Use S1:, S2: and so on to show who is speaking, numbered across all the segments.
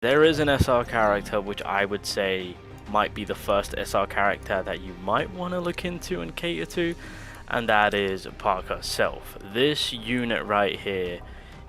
S1: There is an SR character which I would say might be the first SR character that you might want to look into and cater to, and that is Park herself. This unit right here,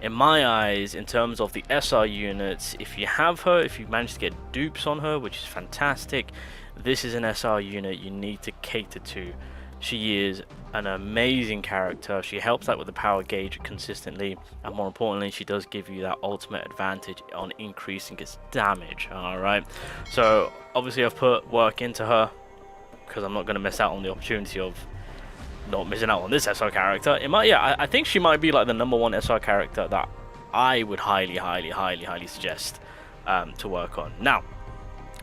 S1: in my eyes, in terms of the SR units, if you have her, if you manage to get dupes on her, which is fantastic, this is an SR unit you need to cater to. She is an amazing character. She helps out with the power gauge consistently, and more importantly, she does give you that ultimate advantage on increasing its damage. Alright, so obviously I've put work into her because I'm not going to miss out on the opportunity of not missing out on this SR character. It might, yeah, I think she might be like the #1 SR character that I would highly suggest to work on. Now,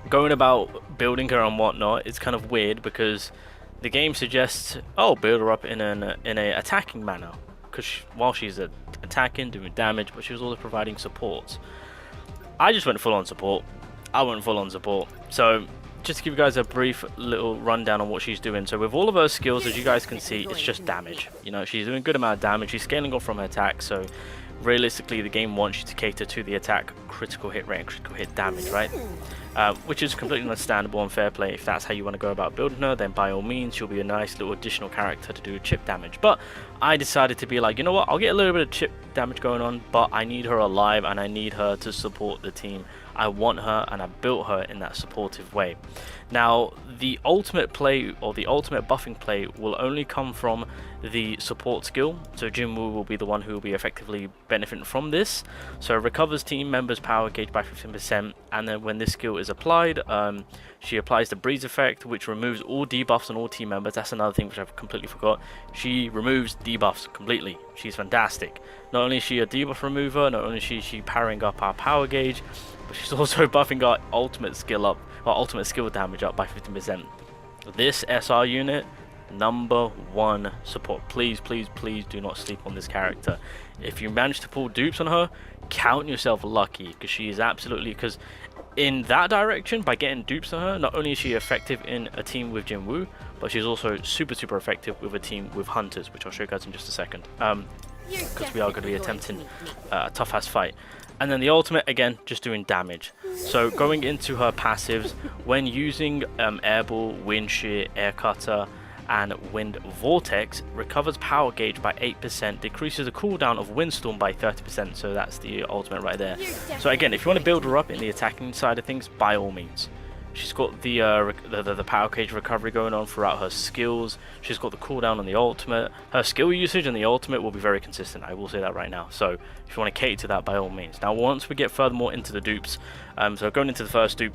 S1: going about building her and whatnot, it's kind of weird because the game suggests, oh, build her up in a attacking manner, because while she's attacking, doing damage, but she was also providing support. I just went full on support. So just to give you guys a brief little rundown on what she's doing. So with all of her skills, as you guys can see, it's just damage. You know, she's doing a good amount of damage. She's scaling off from her attack, so realistically the game wants you to cater to the attack, critical hit rate, and critical hit damage, right? Which is completely understandable and fair play. If that's how you want to go about building her, then by all means she'll be a nice little additional character to do chip damage. But I decided to be like, you know what, I'll get a little bit of chip damage going on, but I need her alive and I need her to support the team. I want her, and I built her in that supportive way. Now, the ultimate play, or the ultimate buffing play, will only come from the support skill. So Jinwoo will be the one who will be effectively benefiting from this. So it recovers team members' power gauge by 15%, and then when this skill is applied, she applies the breeze effect, which removes all debuffs on all team members. That's another thing which I've completely forgot. She removes debuffs completely. She's fantastic. Not only is she a debuff remover, not only is she powering up our power gauge, but she's also buffing our ultimate skill up, or ultimate skill damage up by 15%. This SR unit, #1 support. Please do not sleep on this character. If you manage to pull dupes on her, count yourself lucky, because she is absolutely, because in that direction, by getting dupes on her, not only is she effective in a team with Jinwoo, but she's also super effective with a team with hunters, which I'll show you guys in just a second, because we are going to be attempting a tough ass fight. And then the ultimate, again, just doing damage. So going into her passives, when using Airball, Wind Shear, Air Cutter, and Wind Vortex, recovers power gauge by 8%, decreases the cooldown of Windstorm by 30%, so that's the ultimate right there. So again, if you want to build her up in the attacking side of things, by all means. She's got the power gauge recovery going on throughout her skills. She's got the cooldown on the ultimate. Her skill usage and the ultimate will be very consistent. I will say that right now. So if you want to cater to that, by all means. Now, once we get furthermore into the dupes, so going into the first dupe,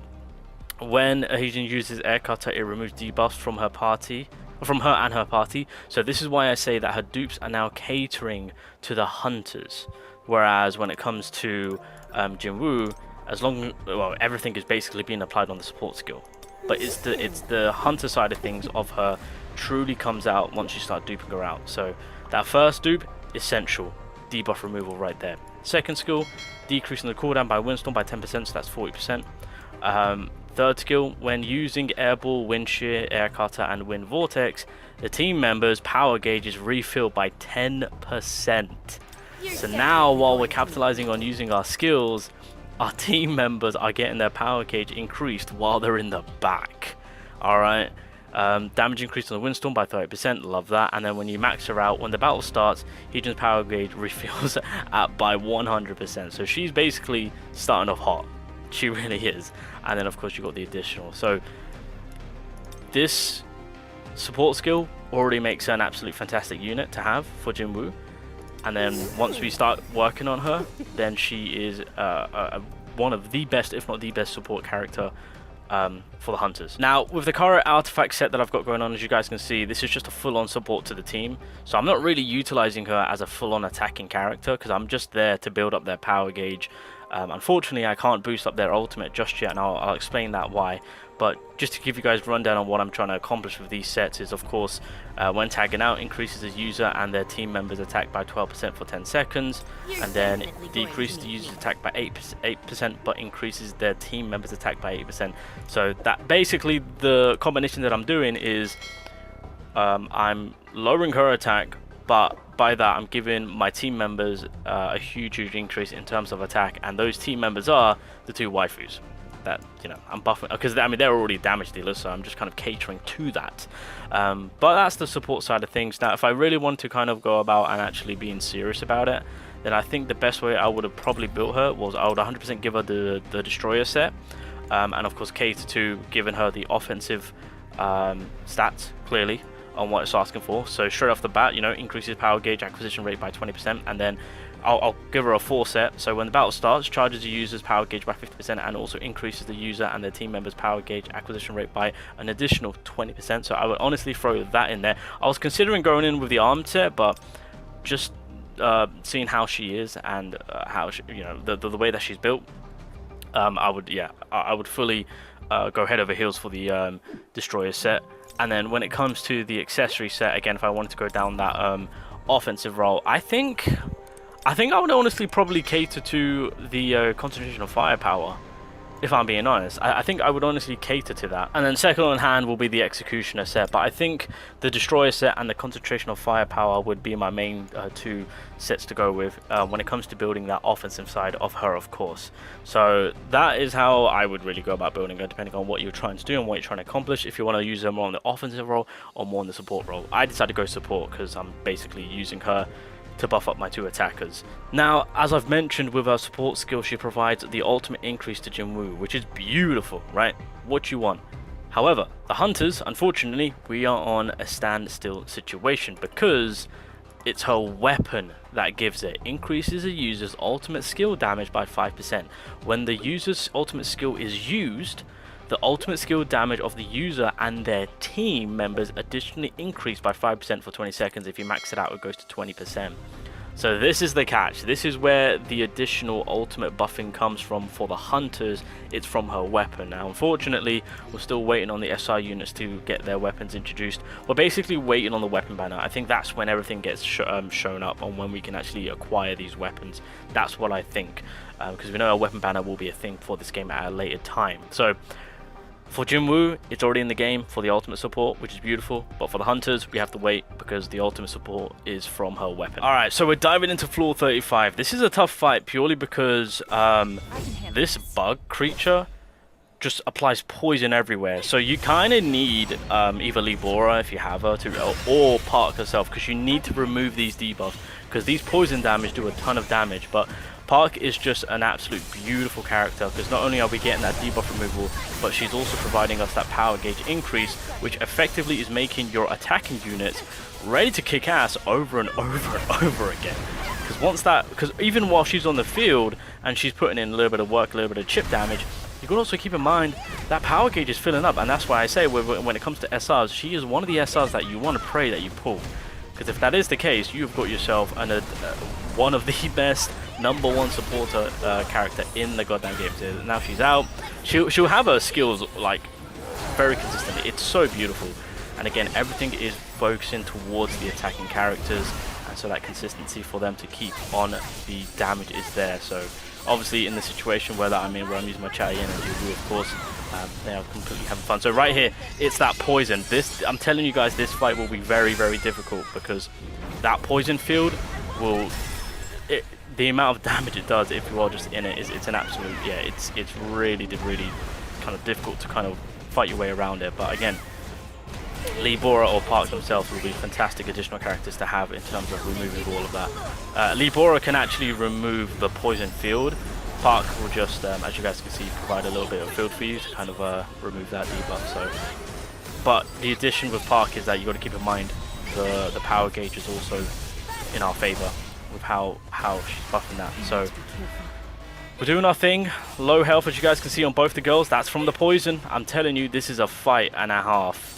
S1: when Ahijin uses Air Cutter, it removes debuffs from her party, from her and her party. So this is why I say that her dupes are now catering to the hunters, whereas when it comes to Jinwoo, well, everything is basically being applied on the support skill, but it's the hunter side of things of her truly comes out once you start duping her out. So that first dupe, essential debuff removal right there. Second skill, decreasing the cooldown by Windstorm by 10%, so that's 40%. Third skill, when using Airball, Wind Shear, Air Cutter, and Wind Vortex, the team members' power gauge is refilled by 10%. So now, while we're capitalizing on using our skills, our team members are getting their power gauge increased while they're in the back. Alright, damage increased on the Windstorm by 30%, love that. And then when you max her out, when the battle starts, Hijin's power gauge refills by 100%. So she's basically starting off hot. She really is. And then of course you got the additional. So this support skill already makes her an absolute fantastic unit to have for Jinwoo. And then once we start working on her, then she is one of the best, if not the best, support character for the hunters. Now, with the current artifact set that I've got going on, as you guys can see, this is just a full-on support to the team. So I'm not really utilizing her as a full-on attacking character, because I'm just there to build up their power gauge. Unfortunately, I can't boost up their ultimate just yet, and I'll explain that why. But just to give you guys a rundown on what I'm trying to accomplish with these sets is, of course, when tagging out, increases the user and their team members' attack by 12% for 10 seconds, and then decreases the user's attack by 8%, but increases their team members' attack by 8%. So that basically the combination that I'm doing is I'm lowering her attack but by that I'm giving my team members a huge increase in terms of attack, and those team members are the 2 waifus that, you know, I'm buffing, because I mean they're already damage dealers, so I'm just kind of catering to that. But that's the support side of things. Now if I really want to kind of go about and actually being serious about it, then I think the best way I would have probably built her was I would 100% give her the destroyer set, and of course cater to giving her the offensive stats clearly on what it's asking for. So straight off the bat, you know, increases power gauge acquisition rate by 20%, and then I'll give her a 4 set. So when the battle starts, charges the user's power gauge by 50%, and also increases the user and their team members' power gauge acquisition rate by an additional 20%. So I would honestly throw that in there. I was considering going in with the armed set, but just seeing how she is and how she, you know, the way that she's built, I would fully go head over heels for the destroyer set. And then when it comes to the accessory set, again, if I wanted to go down that offensive role, I think I would honestly probably cater to the concentration of firepower, if I'm being honest. I think I would honestly cater to that. And then second on hand will be the executioner set, but I think the destroyer set and the concentration of firepower would be my main 2 sets to go with when it comes to building that offensive side of her, of course. So that is how I would really go about building her, depending on what you're trying to do and what you're trying to accomplish. If you want to use her more on the offensive role or more on the support role, I decided to go support because I'm basically using her to buff up my 2 attackers. Now, as I've mentioned, with her support skill, she provides the ultimate increase to Jinwoo, which is beautiful, right? What you want. However, the hunters, unfortunately, we are on a standstill situation because it's her weapon that gives it. Increases a user's ultimate skill damage by 5%. When the user's ultimate skill is used, the ultimate skill damage of the user and their team members additionally increase by 5% for 20 seconds. If you max it out, it goes to 20%. So this is the catch. This is where the additional ultimate buffing comes from for the hunters. It's from her weapon. Now, unfortunately, we're still waiting on the SR units to get their weapons introduced. We're basically waiting on the weapon banner. I think that's when everything gets shown up on when we can actually acquire these weapons. That's what I think, because we know a weapon banner will be a thing for this game at a later time. So for Jinwoo, it's already in the game for the ultimate support, which is beautiful. But for the hunters, we have to wait because the ultimate support is from her weapon. Alright, so we're diving into floor 35. This is a tough fight purely because this bug creature just applies poison everywhere. So you kind of need either Libora, if you have her, or Park herself, because you need to remove these debuffs, because these poison damage do a ton of damage. But Park is just an absolute beautiful character, because not only are we getting that debuff removal, but she's also providing us that power gauge increase, which effectively is making your attacking units ready to kick ass over and over and over again. Because even while she's on the field and she's putting in a little bit of work, a little bit of chip damage, you can also keep in mind that power gauge is filling up, and that's why I say when it comes to SRs, she is one of the SRs that you want to pray that you pull. Because if that is the case, you've got yourself one of the best #1 supporter character in the goddamn game. So now she's out, she'll have her skills like very consistently. It's so beautiful, and again, everything is focusing towards the attacking characters, and so that consistency for them to keep on the damage is there. So obviously in the situation where I'm using my Chai Yin and Jubu, of course, they are completely having fun. So right here, it's that poison. I'm telling you guys, this fight will be very, very difficult, because that poison field will, the amount of damage it does if you are just in it it's an absolute, yeah, it's really kind of difficult to kind of fight your way around it. But again, Libora or Park themselves will be fantastic additional characters to have in terms of removing all of that. Libora can actually remove the poison field. Park will just, as you guys can see, provide a little bit of field for you to kind of remove that debuff. So, but the addition with Park is that you got to keep in mind the power gauge is also in our favor with how she's buffing that. So we're doing our thing. Low health, as you guys can see on both the girls. That's from the poison. I'm telling you, this is a fight and a half.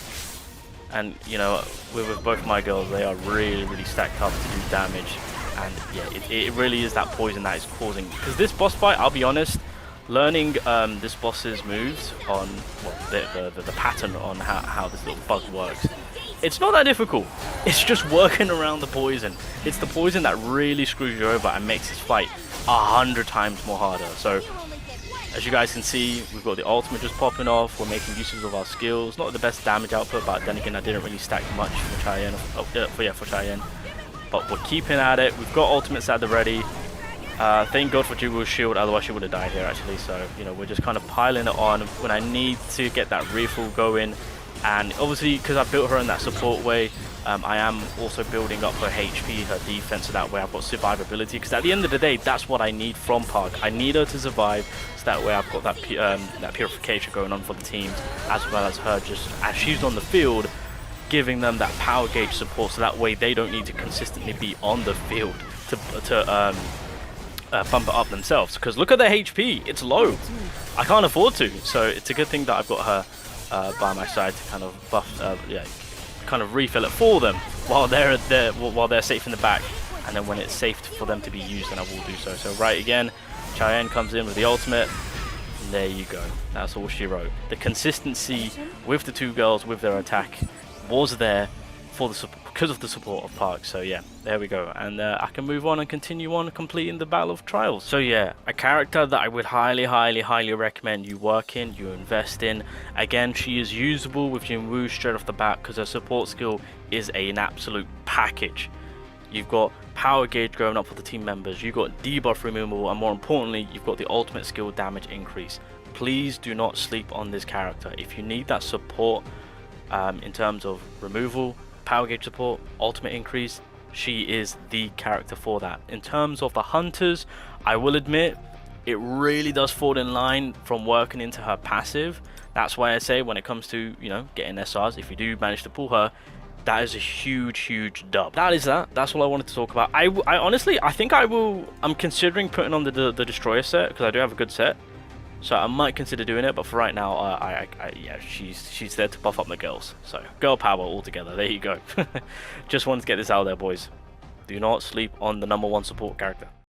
S1: And you know, with both my girls, they are really stacked up to do damage. And yeah, it really is that poison that is causing. Because this boss fight, I'll be honest, learning this boss's moves on the pattern on how this little bug works, it's not that difficult. It's just working around the poison. It's the poison that really screws you over and makes this fight 100 times more harder. So as you guys can see, we've got the ultimate just popping off. We're making uses of our skills. Not the best damage output, but then again, I didn't really stack much for Cheyenne. For Cheyenne. but we're keeping at it. We've got ultimates at the ready. Thank God for Juwoo's shield, otherwise she would have died here actually. So, you know, we're just kind of piling it on when I need to get that refill going. And obviously, because I built her in that support way, I am also building up her HP, her defense, so that way I've got survivability. Because at the end of the day, that's what I need from Park. I need her to survive, so that way I've got that that purification going on for the teams, as well as her just as she's on the field, giving them that power gauge support, so that way they don't need to consistently be on the field to bump it up themselves. Because look at their HP, it's low. I can't afford to, so it's a good thing that I've got her by my side to kind of buff, kind of refill it for them while they're safe in the back, and then when it's safe for them to be used, then I will do so. So right again, Cheyenne comes in with the ultimate. And there you go. That's all she wrote. The consistency with the two girls with their attack was there for the because of the support of Park. So yeah, there we go, and I can move on and continue on completing the Battle of Trials. So yeah, a character that I would highly recommend you work in, you invest in. Again, she is usable with Jinwoo straight off the bat because her support skill is an absolute package. You've got power gauge going up for the team members, you've got debuff removal, and more importantly, you've got the ultimate skill damage increase. Please do not sleep on this character. If you need that support in terms of removal, power gauge support, ultimate increase, she is the character for that. In terms of the hunters, I will admit it really does fall in line from working into her passive. That's why I say when it comes to, you know, getting SRs, if you do manage to pull her, that is a huge dub. That's all I wanted to talk about. I honestly, I think I'm considering putting on the destroyer set, because I do have a good set. So I might consider doing it, but for right now, yeah, she's there to buff up the girls. So girl power altogether. There you go. Just wanted to get this out there, boys. Do not sleep on the #1 support character.